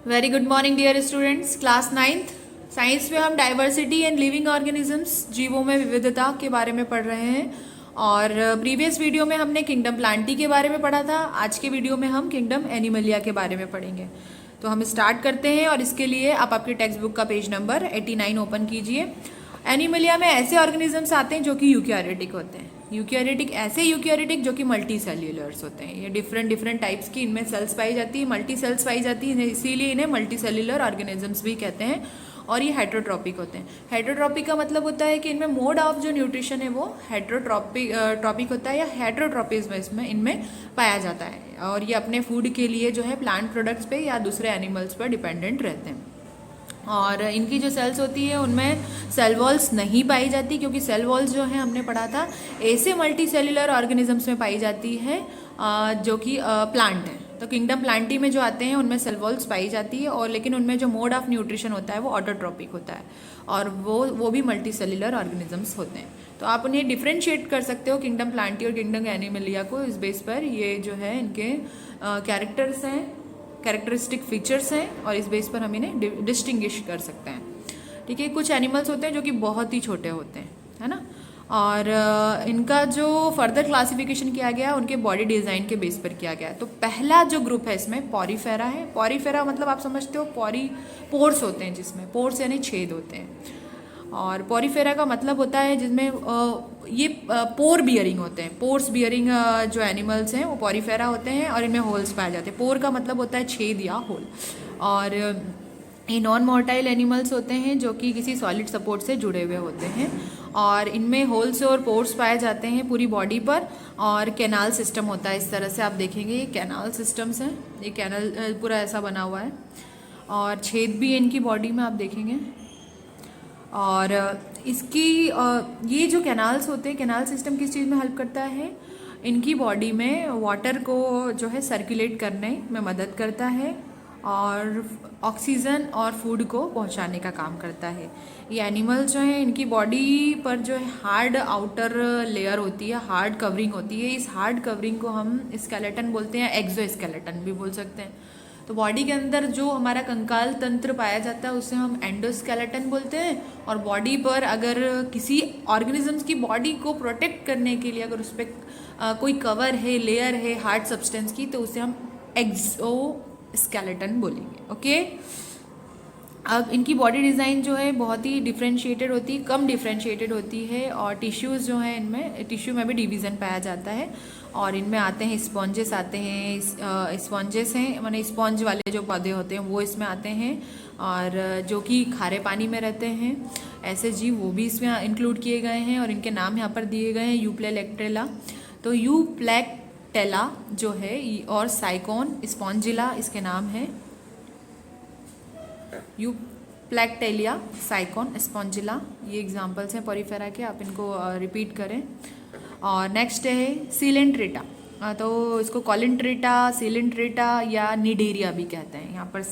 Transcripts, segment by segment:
Very good morning dear students. Class ninth science में हम diversity and living organisms, जीवों में विविधता के बारे में पढ़ रहे हैं। और प्रीवियस वीडियो में हमने किंगडम प्लांटी के बारे में पढ़ा था। आज के वीडियो में हम किंगडम एनिमलिया के बारे में पढ़ेंगे। तो हम स्टार्ट करते हैं और इसके लिए आप आपकी टेक्स्ट बुक का पेज नंबर 89 ओपन कीजिए। एनिमलिया में ऐसे ऑर्गेनिजम्स आते हैं जो कि यूकैरियोटिक होते हैं। यूकैरियोटिक ऐसे यूकैरियोटिक जो कि मल्टी सेल्यूलर्स होते हैं। ये डिफरेंट टाइप्स की इनमें सेल्स पाई जाती है, मल्टी सेल्स पाई जाती है, इसीलिए इन्हें मल्टी सेल्यूलर ऑर्गेनिजम्स भी कहते हैं। और ये हेट्रोट्रॉपिक होते हैं। हेट्रोट्रॉपिक का मतलब होता है कि इनमें मोड ऑफ जो न्यूट्रिशन है वो हेट्रोट्रॉपिक होता है या हेट्रोट्रॉपिज्म इसमें इनमें पाया जाता है। और ये अपने फूड के लिए जो है प्लांट प्रोडक्ट्स पे या दूसरे एनिमल्स पर डिपेंडेंट रहते हैं। और इनकी जो सेल्स होती है उनमें सेल वॉल्स नहीं पाई जाती, क्योंकि सेल वॉल्स जो है हमने पढ़ा था ऐसे मल्टी सेल्यूलर ऑर्गेनिजम्स में पाई जाती है जो कि प्लांट है। तो किंगडम प्लांटी में जो आते हैं उनमें सेल वॉल्स पाई जाती है, और लेकिन उनमें जो मोड ऑफ न्यूट्रिशन होता है वो ऑटोट्रॉपिक होता है, और वो भी मल्टी सेल्यूलर ऑर्गेनिजम्स होते हैं। तो आप उन्हें डिफ्रेंशिएट कर सकते हो किंगडम प्लांटी और किंगडम एनिमलिया को इस बेस पर। ये जो है इनके कैरेक्टर्स हैं, कैरेक्टरिस्टिक फीचर्स हैं, और इस बेस पर हम इन्हें डिस्टिंग्विश कर सकते हैं। ठीक है, कुछ एनिमल्स होते हैं जो कि बहुत ही छोटे होते हैं, है ना। और इनका जो फर्दर क्लासिफिकेशन किया गया उनके बॉडी डिज़ाइन के बेस पर किया गया है। तो पहला जो ग्रुप है इसमें पॉरीफेरा है। पॉरीफेरा मतलब आप समझते हो पोर्स होते हैं, जिसमें पोर्स यानी छेद होते हैं। और पॉरीफेरा का मतलब होता है जिसमें ये पोर बियरिंग होते हैं। पोर्स बियरिंग जो एनिमल्स हैं वो पॉरीफेरा होते हैं, और इनमें होल्स पाए जाते हैं। पोर का मतलब होता है छेद या होल। और ये नॉन मोर्टाइल एनिमल्स होते हैं जो कि किसी सॉलिड सपोर्ट से जुड़े हुए होते हैं, और इनमें होल्स और पोर्स पाए जाते हैं पूरी बॉडी पर। और कैनाल सिस्टम होता है, इस तरह से आप देखेंगे ये कैनाल सिस्टम्स हैं। ये कैनल पूरा ऐसा बना हुआ है, और छेद भी इनकी बॉडी में आप देखेंगे। और इसकी ये जो कैनाल्स होते हैं, कैनाल सिस्टम किस चीज़ में हेल्प करता है? इनकी बॉडी में वाटर को जो है सर्कुलेट करने में मदद करता है, और ऑक्सीजन और फूड को पहुंचाने का काम करता है। ये एनिमल्स जो हैं इनकी बॉडी पर जो है हार्ड आउटर लेयर होती है, हार्ड कवरिंग होती है। इस हार्ड कवरिंग को हम स्केलेटन बोलते हैं, एक्सोस्केलेटन भी बोल सकते हैं। तो बॉडी के अंदर जो हमारा कंकाल तंत्र पाया जाता है उसे हम एंडोस्केलेटन बोलते हैं। और बॉडी पर अगर किसी ऑर्गेनिजम्स की बॉडी को प्रोटेक्ट करने के लिए अगर उस पर कोई कवर है, लेयर है हार्ड सब्सटेंस की, तो उसे हम एक्सोस्केलेटन बोलेंगे। ओके, अब इनकी बॉडी डिज़ाइन जो है बहुत ही डिफ्रेंशिएटेड होती है, कम डिफ्रेंशिएटेड होती है। और टिश्यूज़ जो हैं इनमें, टिश्यू में भी डिवीज़न पाया जाता है। और इनमें आते हैं स्पॉन्जेस आते हैं, स्पॉन्जेस हैं माने स्पॉन्ज वाले जो पौधे होते हैं वो इसमें आते हैं, और जो कि खारे पानी में रहते हैं ऐसे जीव वो भी इसमें इंक्लूड किए गए हैं। और इनके नाम यहाँ पर दिए गए हैं, यूप्लेक्टेला। तो यूप्लेक्टेला जो है, और साइकोन स्पॉन्जिला इसके नाम है। यूप्लेक्टेलिया, साइकोन, स्पॉन्जिला, ये एग्जाम्पल्स हैं पॉरीफेरा के, आप इनको रिपीट करें। और नेक्स्ट है सीलेंट्रेटा। तो इसको कॉलिंट्रेटा, सीलेंट्रेटा या निडेरिया भी कहते हैं। यहाँ पर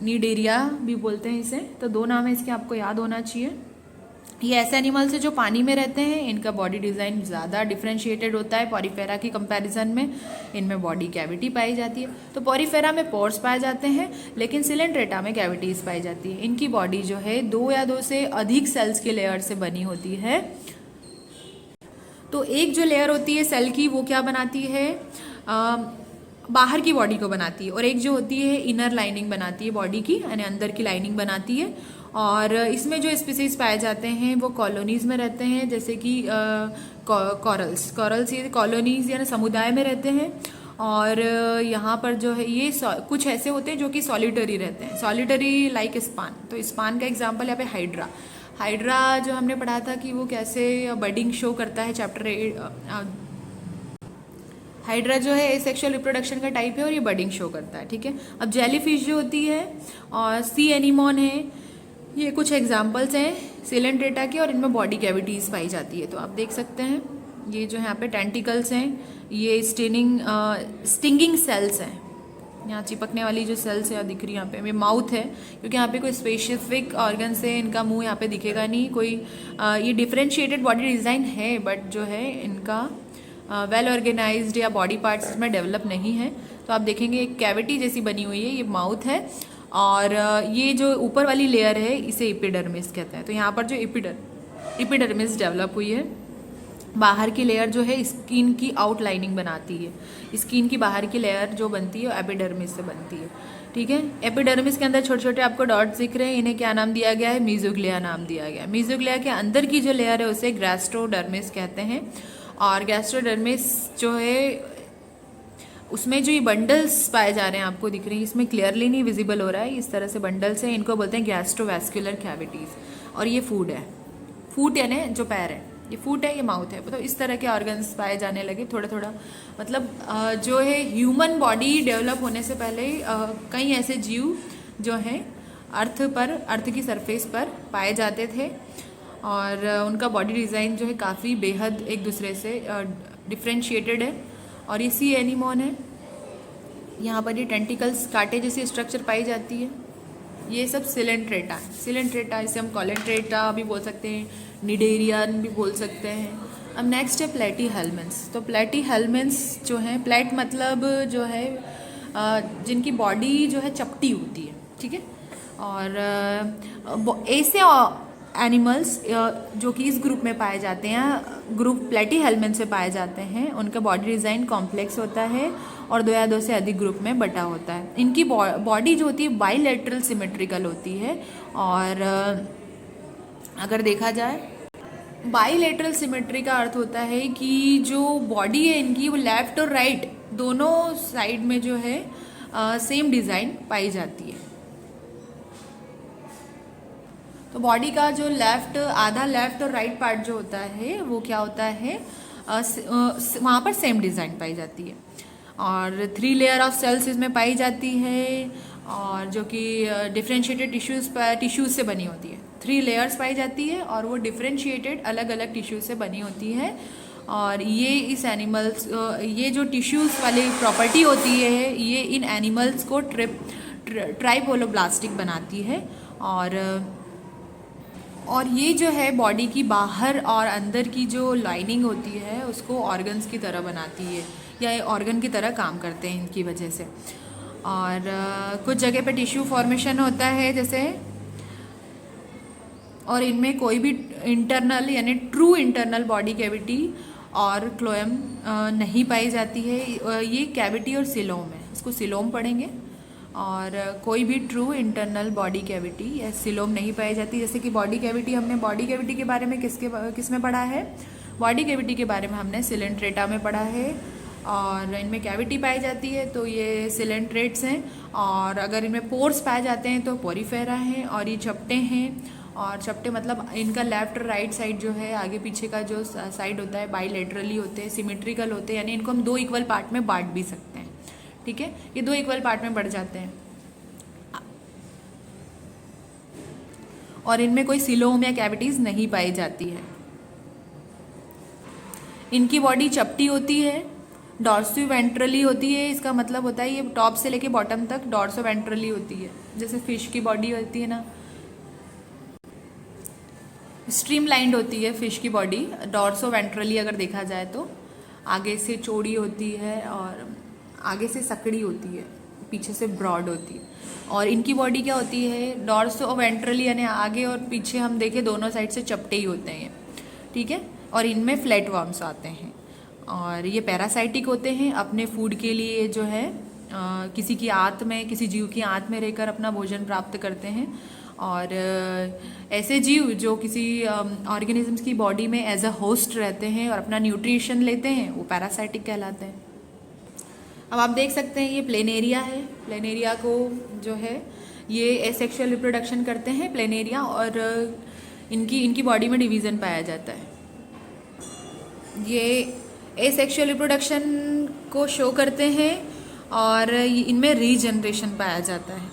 निडेरिया भी बोलते हैं इसे। तो दो नाम है इसके, आपको याद होना चाहिए। ये ऐसे एनिमल्स है जो पानी में रहते हैं। इनका बॉडी डिज़ाइन ज़्यादा डिफ्रेंशिएटेड होता है पॉरीफेरा की कंपैरिजन में। इनमें बॉडी कैविटी पाई जाती है। तो पॉरीफेरा में पोर्स पाए जाते हैं, लेकिन सिलेंट्रेटा में कैविटीज़ पाई जाती है। इनकी बॉडी जो है 2 या 2 से अधिक सेल्स के लेयर से बनी होती है। तो एक जो लेयर होती है सेल की वो क्या बनाती है? बाहर की बॉडी को बनाती है, और एक जो होती है इनर लाइनिंग बनाती है बॉडी की, यानी अंदर की लाइनिंग बनाती है। और इसमें जो स्पीसीज पाए जाते हैं वो कॉलोनीज़ में रहते हैं, जैसे कि कॉरल्स ये कॉलोनीज़ यानी समुदाय में रहते हैं। और यहाँ पर जो है ये कुछ ऐसे होते हैं जो कि सॉलिटरी रहते हैं, सॉलिटरी लाइक स्पान। तो स्पान का एग्जाम्पल यहाँ पे हाइड्रा। हाइड्रा जो हमने पढ़ा था कि वो कैसे बडिंग शो करता है, चैप्टर 8। हाइड्रा जो है एसेक्सुअल रिप्रोडक्शन का टाइप है, और ये बडिंग शो करता है। ठीक है, अब जेलीफिश जो होती है और सी एनीमोन है, ये कुछ एग्जाम्पल्स हैं सिलेंट्रेटा के, और इनमें बॉडी कैविटीज़ पाई जाती है। तो आप देख सकते हैं ये जो यहाँ पे टेंटिकल्स हैं, ये स्टिंगिंग सेल्स हैं। यहाँ चिपकने वाली जो सेल्स है दिख रही है यहाँ पे, ये माउथ है, क्योंकि यहाँ पे कोई स्पेसिफिक ऑर्गन से इनका मुंह यहाँ पे दिखेगा नहीं कोई। ये डिफरेंशिएटेड बॉडी डिज़ाइन है, बट जो है इनका वेल ऑर्गेनाइज्ड या बॉडी पार्ट्स इसमें डेवलप नहीं है। तो आप देखेंगे एक कैविटी जैसी बनी हुई है, ये माउथ है, और ये जो ऊपर वाली लेयर है इसे एपिडर्मिस कहते हैं। तो यहाँ पर जो एपिडर्मिस डेवलप हुई है, बाहर की लेयर जो है स्किन की आउटलाइनिंग बनाती है। स्किन की बाहर की लेयर जो बनती है वो एपिडर्मिस से बनती है, ठीक है। एपिडर्मिस के अंदर छोटे छोटे आपको डॉट्स दिख रहे हैं, इन्हें क्या नाम दिया गया है? मीजोग्लिया नाम दिया गया है। मीजोग्लिया के अंदर की जो लेयर है उसे गैस्ट्रोडर्मिस कहते हैं। और गैस्ट्रोडर्मिस जो है उसमें जो ये बंडल्स पाए जा रहे हैं आपको दिख रही है, इसमें क्लियरली नहीं विजिबल हो रहा है, इस तरह से बंडल्स हैं, इनको बोलते हैं गैस्ट्रोवैस्कुलर कैविटीज़। और ये फूड है, फूट यानी जो पैर है, ये फूट है, ये माउथ है। तो इस तरह के ऑर्गन्स पाए जाने लगे थोड़ा थोड़ा। मतलब जो है ह्यूमन बॉडी डेवलप होने से पहले कई ऐसे जीव जो हैं अर्थ की सरफेस पर पाए जाते थे, और उनका बॉडी डिज़ाइन जो है काफ़ी बेहद एक दूसरे से डिफ्रेंशिएटेड है। और ये सी एनिमोन है, यहाँ पर ये टेंटिकल्स कांटे जैसी स्ट्रक्चर पाई जाती है। ये सब सिलेंट्रेटा है। सिलेंट्रेटा इसे हम कॉलेंट्रेटा भी बोल सकते हैं, निडेरियन भी बोल सकते हैं। अब नेक्स्ट है प्लेटीहेल्मिन्स। तो प्लेटीहेल्मिन्स जो हैं, प्लेट मतलब जो है जिनकी बॉडी जो है चपटी होती है, ठीक है। और ऐसे एनिमल्स जो कि इस ग्रुप में पाए जाते हैं, ग्रुप प्लेटीहेल्मिन से पाए जाते हैं, उनका बॉडी डिज़ाइन कॉम्प्लेक्स होता है और दो या दो से अधिक ग्रुप में बटा होता है। इनकी बॉडी जो होती है बाइलेटरल सिमेट्रिकल होती है। और अगर देखा जाए बाइलेटरल सिमेट्री का अर्थ होता है कि जो बॉडी है इनकी वो लेफ्ट और राइट दोनों साइड में जो है सेम डिज़ाइन पाई जाती है। तो बॉडी का जो आधा लेफ्ट और राइट पार्ट जो होता है वो क्या होता है, वहाँ पर सेम डिज़ाइन पाई जाती है। और 3 लेयर ऑफ सेल्स इसमें पाई जाती है, और जो कि डिफ्रेंशिएटेड टिश्यूज़ से बनी होती है। 3 लेयर्स पाई जाती है और वो डिफ्रेंशिएटेड अलग अलग टिश्यूज से बनी होती है। और ये इस एनिमल्स ये जो टिश्यूज़ वाली प्रॉपर्टी होती है ये इन एनिमल्स को ट्राइपोलोब्लास्टिक बनाती है। और ये जो है बॉडी की बाहर और अंदर की जो लाइनिंग होती है उसको ऑर्गन्स की तरह बनाती है, या ये ऑर्गन की तरह काम करते हैं इनकी वजह से। और कुछ जगह पे टिश्यू फॉर्मेशन होता है जैसे, और इनमें कोई भी इंटरनल यानी ट्रू इंटरनल बॉडी कैविटी और क्लोएम नहीं पाई जाती है। ये कैविटी और सिलोम है, इसको सिलोम पढ़ेंगे। और कोई भी ट्रू इंटरनल बॉडी कैविटी या सिलोम नहीं पाई जाती। जैसे कि बॉडी कैविटी, हमने बॉडी कैविटी के बारे में किस में पढ़ा है? बॉडी कैविटी के बारे में हमने सिलेंट्रेटा में पढ़ा है, और इनमें कैविटी पाई जाती है तो ये सिलेंट्रेट्स हैं। और अगर इनमें पोर्स पाए जाते हैं तो पोरीफेरा हैं, और ये चपटे हैं। और चपटे मतलब इनका लेफ्ट और राइट साइड जो है, आगे पीछे का जो साइड होता है बाइलेटरली होते हैं, सिमेट्रिकल होते हैं, यानी इनको हम 2 इक्वल पार्ट में बांट भी सकते हैं, ठीक है। ये 2 इक्वल पार्ट में बढ़ जाते हैं। और इनमें कोई सिलोम या कैविटीज नहीं पाई जाती है। इनकी बॉडी चपटी होती है, डॉर्सो वेंट्रली होती है। इसका मतलब होता है ये टॉप से लेके बॉटम तक डॉर्सो वेंट्रली होती है, जैसे फिश की बॉडी होती है ना, स्ट्रीमलाइंड होती है फिश की बॉडी। डॉर्सो वेंट्रली अगर देखा जाए तो आगे से चौड़ी होती है और आगे से सकड़ी होती है, पीछे से ब्रॉड होती है। और इनकी बॉडी क्या होती है, डॉर्सो वेंट्रली यानी आगे और पीछे हम देखें दोनों साइड से चपटे ही होते हैं, ठीक है। और इनमें फ्लैट वर्म्स आते हैं, और ये पैरासाइटिक होते हैं, अपने फूड के लिए जो है किसी की आंत में, किसी जीव की आंत में रहकर अपना भोजन प्राप्त करते हैं। और ऐसे जीव जो किसी ऑर्गेनिजम्स की बॉडी में एज अ होस्ट रहते हैं और अपना न्यूट्रिशन लेते हैं वो पैरासाइटिक कहलाते हैं। अब आप देख सकते हैं ये प्लेनेरिया है। प्लेनेरिया को जो है ये एसेक्सुअल रिप्रोडक्शन करते हैं प्लेनेरिया, और इनकी बॉडी में डिवीज़न पाया जाता है। ये एसेक्सुअल रिप्रोडक्शन को शो करते हैं, और इनमें रीजनरेशन पाया जाता है।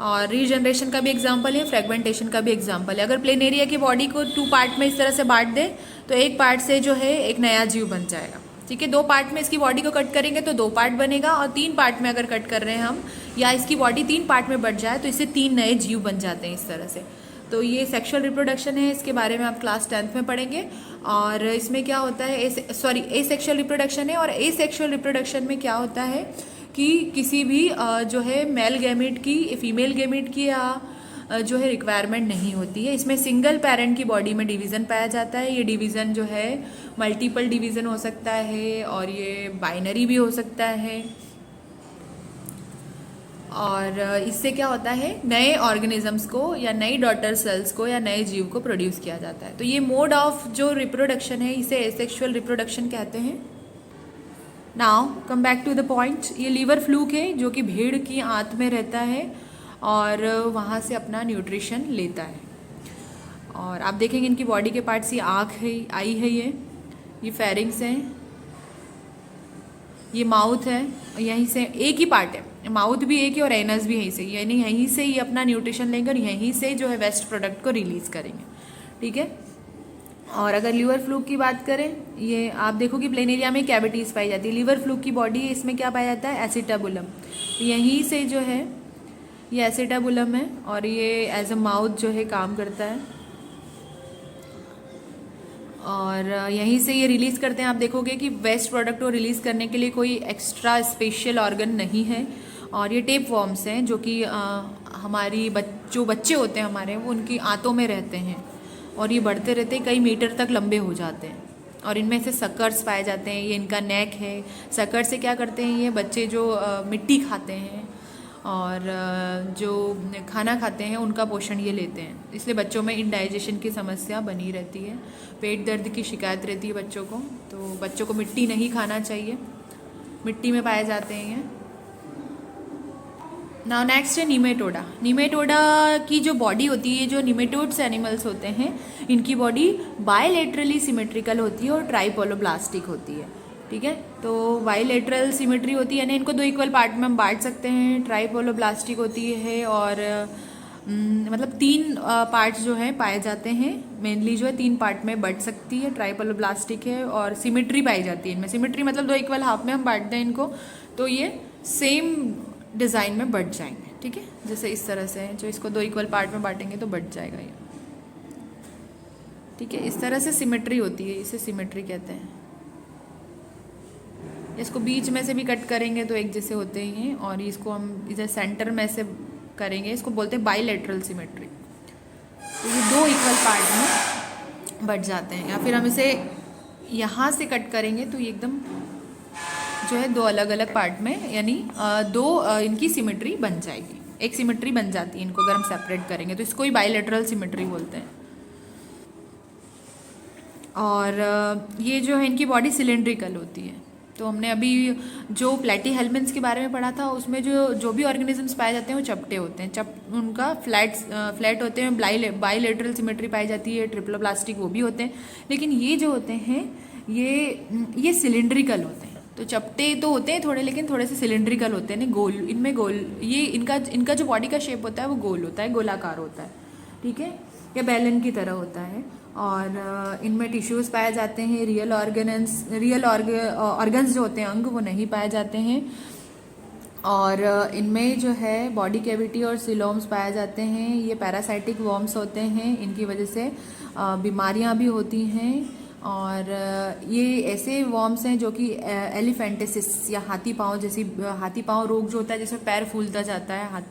और रीजनरेशन का भी एग्जाम्पल है, फ्रेगमेंटेशन का भी एग्जाम्पल है। अगर प्लेनेरिया की बॉडी को 2 पार्ट में इस तरह से बांट दे तो एक पार्ट से जो है एक नया जीव बन जाएगा, ठीक है। 2 पार्ट में इसकी बॉडी को कट करेंगे तो 2 पार्ट बनेगा, और 3 पार्ट में अगर कट कर रहे हैं हम, या इसकी बॉडी 3 पार्ट में बढ़ जाए तो इससे 3 नए जीव बन जाते हैं इस तरह से। तो ये सेक्सुअल रिप्रोडक्शन है, इसके बारे में आप क्लास 10th में पढ़ेंगे। और इसमें क्या होता है, ए सेक्सुअल रिप्रोडक्शन है, और ए सेक्सुअल रिप्रोडक्शन में क्या होता है कि किसी भी जो है मेल गैमेट की फीमेल गैमेट की या जो है रिक्वायरमेंट नहीं होती है। इसमें सिंगल पेरेंट की बॉडी में डिवीज़न पाया जाता है। ये डिवीज़न जो है मल्टीपल डिवीज़न हो सकता है और ये बाइनरी भी हो सकता है। और इससे क्या होता है, नए ऑर्गेनिजम्स को या नई डॉटर सेल्स को या नए जीव को प्रोड्यूस किया जाता है। तो ये मोड ऑफ जो रिप्रोडक्शन है इसे एसेक्सुअल रिप्रोडक्शन कहते हैं। Now come back to the point. ये लीवर फ्लूक है जो कि भेड़ की आंत में रहता है और वहाँ से अपना न्यूट्रिशन लेता है। और आप देखेंगे इनकी बॉडी के पार्ट्स, ये आँख है, आई है, ये फेरिंग्स हैं, ये माउथ है, यहीं से एक ही पार्ट है, माउथ भी एक है और एनस भी यहीं से, यानी यहीं से ये अपना न्यूट्रिशन लेंगे और यहीं से जो है वेस्ट प्रोडक्ट को रिलीज़ करेंगे। ठीक है। और अगर लीवर फ्लूक की बात करें, ये आप देखो कि प्लेन एरिया में कैविटीज़ पाई जाती है। लीवर फ्लूक की बॉडी है, इसमें क्या पाया जाता है, एसिटाबुलम। यहीं से जो है ये एसिटाबुलम है और ये एज अ माउथ जो है काम करता है और यहीं से ये रिलीज़ करते हैं। आप देखोगे कि वेस्ट प्रोडक्ट को रिलीज़ करने के लिए कोई एक्स्ट्रा स्पेशल ऑर्गन नहीं है। और ये टेप वॉर्म्स हैं जो कि हमारी जो बच्चे होते हैं हमारे, वो उनकी आंतों में रहते हैं और ये बढ़ते रहते कई मीटर तक लंबे हो जाते हैं। और इनमें से सकर्स पाए जाते हैं, ये इनका नेक है। सकर से क्या करते हैं, ये बच्चे जो मिट्टी खाते हैं और जो खाना खाते हैं उनका पोषण ये लेते हैं, इसलिए बच्चों में इंडाइजेशन की समस्या बनी रहती है, पेट दर्द की शिकायत रहती है बच्चों को। तो बच्चों को मिट्टी नहीं खाना चाहिए, मिट्टी में पाए जाते हैं ये। नाउ नेक्स्ट है निमेटोडा। निमेटोडा की जो बॉडी होती है, जो निमेटोड्स एनिमल्स होते हैं, इनकी बॉडी बायलेटरली सिमेट्रिकल होती है और ट्राइपोलोब्लास्टिक होती है। ठीक है। तो बायलेटरल सिमेट्री होती है, यानी इनको दो इक्वल पार्ट में हम बांट सकते हैं। ट्राइपोलोब्लास्टिक होती है और मतलब तीन पार्ट्स जो हैं पाए जाते हैं, मेनली जो है तीन पार्ट में बट सकती है, ट्राइपोलोब्लास्टिक है। और सिमेट्री पाई जाती है इनमें। सिमेट्री मतलब दो इक्वल हाफ में हम बांटते हैं इनको, तो ये सेम डिज़ाइन में बट जाएंगे। ठीक है, जैसे इस तरह से, जो इसको दो इक्वल पार्ट में बांटेंगे तो बट जाएगा ये। ठीक है, इस तरह से सिमेट्री होती है, इसे सिमेट्री कहते हैं। इसको बीच में से भी कट करेंगे तो एक जैसे होते ही हैं, और इसको हम इधर सेंटर में से करेंगे, इसको बोलते हैं बायलेटरल सिमेट्री। तो ये दो इक्वल पार्ट में बट जाते हैं। या फिर हम इसे यहाँ से कट करेंगे तो ये एकदम जो है दो अलग अलग पार्ट में, यानी दो इनकी सिमेट्री बन जाएगी, एक सिमेट्री बन जाती है इनको अगर हम सेपरेट करेंगे, तो इसको ही बायलेटरल सिमेट्री बोलते हैं। और ये जो है इनकी बॉडी सिलेंड्रिकल होती है। तो हमने अभी जो प्लेटीहेल्मिन्थ्स के बारे में पढ़ा था, उसमें जो भी ऑर्गेनिजम्स पाए जाते हैं वो चपटे होते हैं, उनका फ्लैट होते हैं। बायलेटरल सिमेट्री पाई जाती है, ट्रिप्लोप्लास्टिक वो भी होते हैं। लेकिन ये जो होते हैं ये सिलेंड्रिकल होते हैं। तो चपटे तो होते हैं थोड़े, लेकिन थोड़े से सिलेंड्रिकल होते हैं, गोल, इनमें गोल, ये इनका जो बॉडी का शेप होता है वो गोल होता है, गोलाकार होता है। ठीक है, या बैलन की तरह होता है। और इनमें टिश्यूज़ पाए जाते हैं। रियल ऑर्गन्स जो होते हैं, अंग, वो नहीं पाए जाते हैं। और इनमें जो है बॉडी कैविटी और सिलोम्स पाए जाते हैं। ये पैरासाइटिक वॉर्म्स होते हैं, इनकी वजह से बीमारियां भी होती हैं। और ये ऐसे वॉर्म्स हैं जो कि एलिफेंटिसिस या हाथी पाँव रोग जो होता है, जिसमें पैर फूलता जाता है हाथ,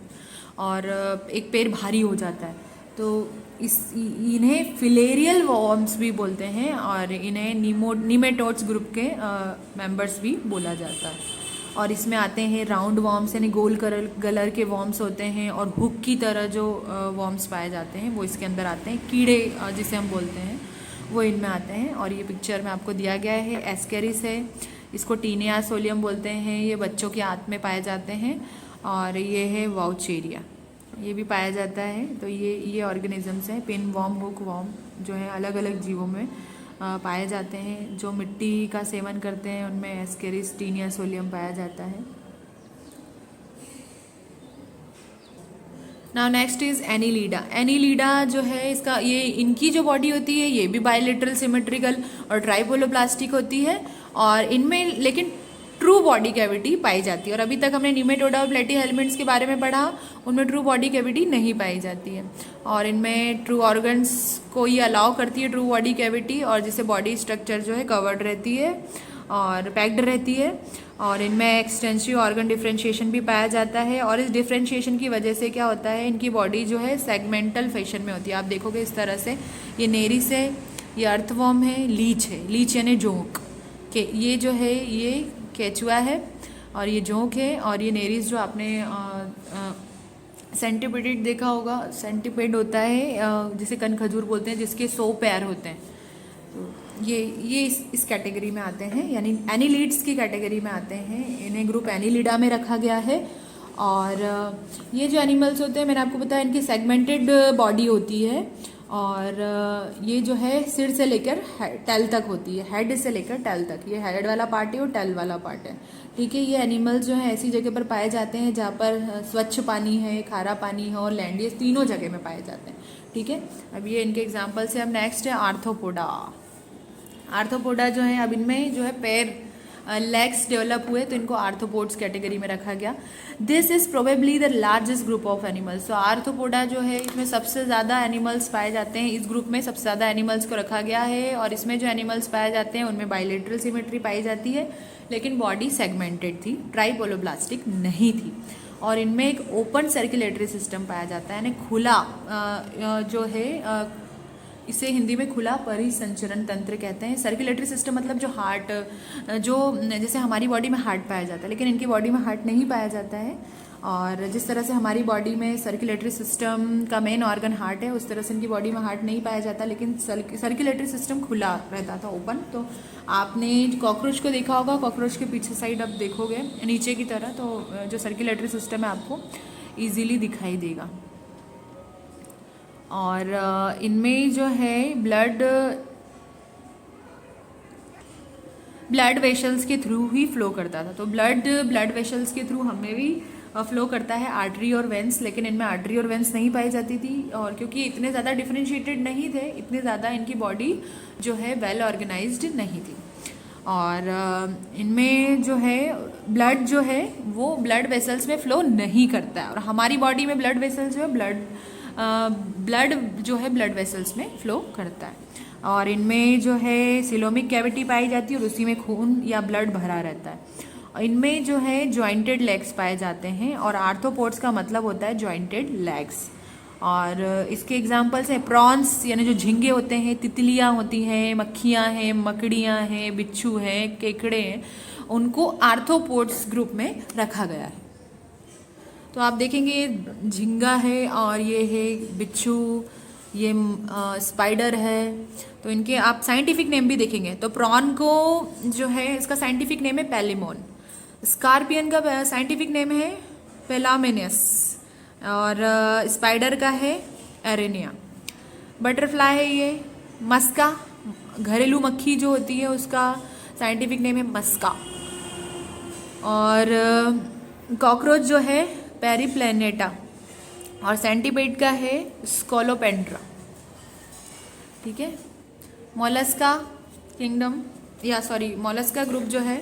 और एक पैर भारी हो जाता है, तो इन्हें फिलेरियल वॉर्म्स भी बोलते हैं। और इन्हें निमेटोड्स ग्रुप के मेंबर्स भी बोला जाता है। और इसमें आते हैं राउंड वॉर्म्स, यानी गोल कलर के वॉर्म्स होते हैं, और हुक की तरह जो वॉर्म्स पाए जाते हैं वो इसके अंदर आते हैं। कीड़े जिसे हम बोलते हैं वो इनमें आते हैं। और ये पिक्चर में आपको दिया गया है, एस्केरिस है, इसको टीनिया सोलियम बोलते हैं। ये बच्चों के आंत में पाए जाते हैं। और ये है वाउचेरिया, ये भी पाया जाता है। तो ये ऑर्गेनिजम्स हैं, पिन वॉर्म, हुक वॉर्म, जो है अलग अलग जीवों में पाए जाते हैं। जो मिट्टी का सेवन करते हैं उनमें एस्केरिस, टीनिया सोलियम पाया जाता है। Now next is Annelida. Annelida जो है इनकी जो बॉडी होती है ये भी बायलेटरल सिमेट्रिकल और ट्राइपोलोप्लास्टिक होती है। और इनमें लेकिन ट्रू बॉडी कैविटी पाई जाती है। और अभी तक हमने निमेटोडा और प्लेटीहेल्मिंथ्स के बारे में पढ़ा, उनमें ट्रू बॉडी कैविटी नहीं पाई जाती है। और इनमें ट्रू ऑर्गन्स को ये अलाउ करती है ट्रू बॉडी कैविटी, और जिससे बॉडी स्ट्रक्चर जो है कवर्ड रहती है और पैक्ड रहती है। और इनमें एक्सटेंसिव ऑर्गन डिफ्रेंशिएशन भी पाया जाता है, और इस डिफ्रेंशिएशन की वजह से क्या होता है, इनकी बॉडी जो है सेगमेंटल फैशन में होती है। आप देखोगे इस तरह से, ये नेरिस है, ये अर्थवॉर्म है, लीच है, लीच यानी जोंक के, ये जो है ये केचुआ है और ये जोंक है। और ये नेरिस जो आपने सेंटिपेड देखा होगा, सेंटिपेड होता है जिसे कनखजूर बोलते हैं, जिसके 100 पैर होते हैं। तो ये इस कैटेगरी में आते हैं, यानी एनिलीड्स की कैटेगरी में आते हैं। इन्हें ग्रुप एनिलिडा में रखा गया है। और ये जो एनिमल्स होते हैं, मैंने आपको बताया इनकी सेगमेंटेड बॉडी होती है, और ये जो है सिर से लेकर टेल तक होती है, हेड से लेकर टेल तक। ये हेड वाला पार्ट है और टेल वाला पार्ट है, ठीक है। ये एनिमल्स जो है ऐसी जगह पर पाए जाते हैं जहाँ पर स्वच्छ पानी है, खारा पानी है और लैंड, ये तीनों जगह में पाए जाते हैं, ठीक है। अब ये इनके एग्जाम्पल्स है। अब नेक्स्ट है आर्थ्रोपोडा। आर्थ्रोपोडा जो है, अब इनमें जो है पैर लेग्स डेवलप हुए, तो इनको आर्थ्रोपोड्स कैटेगरी में रखा गया। This is probably the largest group of animals. तो आर्थ्रोपोडा जो है, इसमें सबसे ज़्यादा एनिमल्स पाए जाते हैं। इस ग्रुप में सबसे ज़्यादा एनिमल्स को रखा गया है, और इसमें जो एनिमल्स पाए जाते हैं उनमें बाइलेटरल सिमेट्री पाई जाती है, लेकिन बॉडी सेगमेंटेड थी, ट्राइपोलोब्लास्टिक नहीं थी। और इनमें एक ओपन सर्कुलेटरी सिस्टम पाया जाता है, यानी खुला जो है, इसे हिंदी में खुला परिसंचरण तंत्र कहते हैं। सर्कुलेटरी सिस्टम मतलब जो हार्ट, जो जैसे हमारी बॉडी में हार्ट पाया जाता है, लेकिन इनकी बॉडी में हार्ट नहीं पाया जाता है। और जिस तरह से हमारी बॉडी में सर्कुलेटरी सिस्टम का मेन ऑर्गन हार्ट है, उस तरह से इनकी बॉडी में हार्ट नहीं पाया जाता, लेकिन सर्कुलेटरी सिस्टम खुला रहता था, ओपन। तो आपने कॉकरोच को देखा होगा, कॉकरोच के पीछे साइड आप देखोगे नीचे की तरह, तो जो सर्कुलेटरी सिस्टम है आपको ईजीली दिखाई देगा। और इनमें जो है ब्लड वेशल्स के थ्रू ही फ्लो करता था। तो ब्लड वेशल्स के थ्रू हमें भी फ्लो करता है, आर्टरी और वेंस, लेकिन इनमें आर्टरी और वेंस नहीं पाई जाती थी। और क्योंकि इतने ज़्यादा डिफरेंशिएटेड नहीं थे, इतने ज़्यादा इनकी बॉडी जो है वेल ऑर्गेनाइज्ड नहीं थी। और इनमें जो है ब्लड जो है वो ब्लड वेसल्स में फ्लो नहीं करता है, और हमारी बॉडी में ब्लड वेसल्स जो है ब्लड जो है ब्लड वेसल्स में फ्लो करता है। और इनमें जो है सिलोमिक कैविटी पाई जाती है, और उसी में खून या ब्लड भरा रहता है। इनमें जो है जॉइंटेड लेग्स पाए जाते हैं, और आर्थ्रोपोड्स का मतलब होता है जॉइंटेड लेग्स। और इसके एग्जाम्पल्स हैं प्रॉन्स, यानी जो झींगे होते हैं, तितलियाँ होती हैं, मक्खियाँ हैं, मकड़ियाँ हैं, बिच्छू हैं, केकड़े हैं, उनको आर्थ्रोपोड्स ग्रुप में रखा गया है। तो आप देखेंगे ये झींगा है, और ये है बिच्छू, ये स्पाइडर है। तो इनके आप साइंटिफिक नेम भी देखेंगे, तो प्रॉन को जो है इसका साइंटिफिक नेम है पेलिमोन, स्कॉर्पियन का साइंटिफिक नेम है पेलामेनियस, और स्पाइडर का है एरेनिया। बटरफ्लाई है ये मस्का, घरेलू मक्खी जो होती है उसका साइंटिफिक नेम है मस्का। और कॉकरोच जो है पेरिप्लेनेटा, और सेंटीपेड का है स्कोलोपेंड्रा, ठीक है। मोलस्का किंगडम, या सॉरी मोलस्का ग्रुप जो है,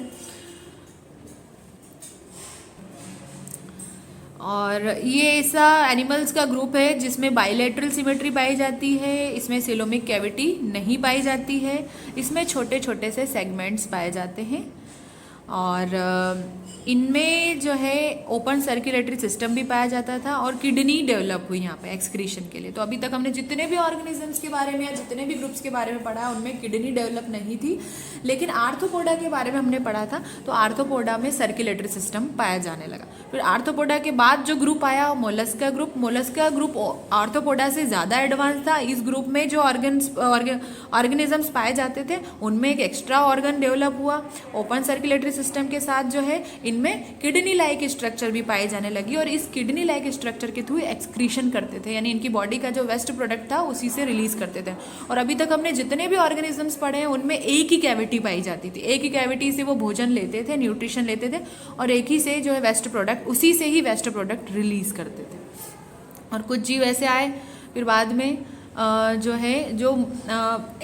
और ये ऐसा एनिमल्स का ग्रुप है जिसमें बाइलेटरल सिमेट्री पाई जाती है, इसमें सिलोमिक कैविटी नहीं पाई जाती है, इसमें छोटे छोटे से सेगमेंट्स पाए जाते हैं। और इनमें जो है ओपन सर्कुलेटरी सिस्टम भी पाया जाता था, और किडनी डेवलप हुई यहाँ पे एक्सक्रीशन के लिए। तो अभी तक हमने जितने भी ऑर्गेनिजम्स के बारे में या जितने भी ग्रुप्स के बारे में पढ़ा, उनमें किडनी डेवलप नहीं थी। लेकिन आर्थ्रोपोडा के बारे में हमने पढ़ा था, तो आर्थ्रोपोडा में सर्कुलेटरी सिस्टम पाया जाने लगा। फिर आर्थ्रोपोडा के बाद जो ग्रुप आया Mollusca group. Mollusca group arthropoda से ज़्यादा एडवांस था। इस ग्रुप में जो ऑर्गेनिजम्स पाए जाते थे उनमें एक एक्स्ट्रा ऑर्गन डेवलप हुआ ओपन सर्कुलेटरी सिस्टम के साथ, जो है इनमें किडनी लाइक स्ट्रक्चर भी पाई जाने लगी, और इस किडनी लाइक स्ट्रक्चर के थ्रू एक्सक्रीशन करते थे, यानी इनकी बॉडी का जो वेस्ट प्रोडक्ट था उसी से रिलीज करते थे। और अभी तक हमने जितने भी ऑर्गेनिजम्स पढ़े हैं उनमें एक ही कैविटी पाई जाती थी, एक ही कैविटी से वो भोजन लेते थे, न्यूट्रिशन लेते थे, और एक ही से जो है वेस्ट प्रोडक्ट, उसी से ही वेस्ट प्रोडक्ट रिलीज करते थे। और कुछ जीव ऐसे आए फिर बाद में जो है जो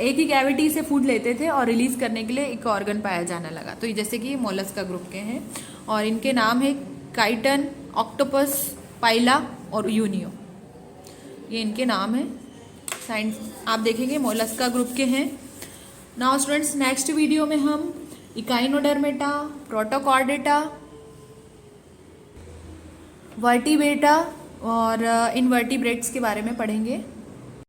एक ही कैविटी से फूड लेते थे और रिलीज करने के लिए एक ऑर्गन पाया जाने लगा। तो ये जैसे कि मोलस्का ग्रुप के हैं और इनके नाम है काइटन, ऑक्टोपस, पाइला और यूनियो, ये इनके नाम है। साइंस आप देखेंगे मोलस्का ग्रुप के हैं। नाउ स्टूडेंट्स, नेक्स्ट वीडियो में हम इकाइनोडर्मेटा, प्रोटोकॉर्डेटा, वर्टिब्रेटा और इनवर्टिब्रेट्स के बारे में पढ़ेंगे।